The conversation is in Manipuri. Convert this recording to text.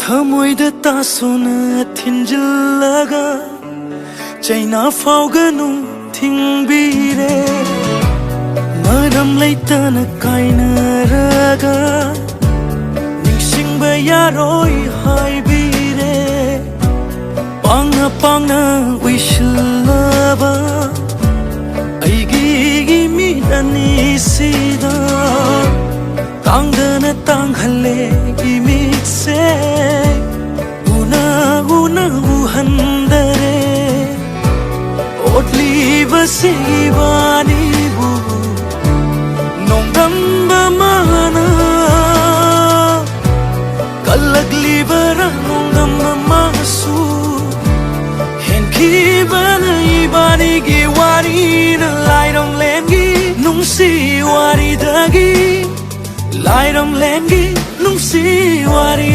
थमोइदा तासोना थिन्जिल्लगा चैना फाउगनु थिंबिरे मरम लैतना काइनरगा निंसिंबा यारोइ हाइबिरे पांगा पांगा उइशिल्लबा अइगी मिदनी सिदा तांगना तांगहले गिमिक्से una uhandare otli basibani bu nongamba mana kalagli bara nongamba masu henki bana ibani gi wari na lairong lengi nungsi wari dagi Lairam lengi nungsi wari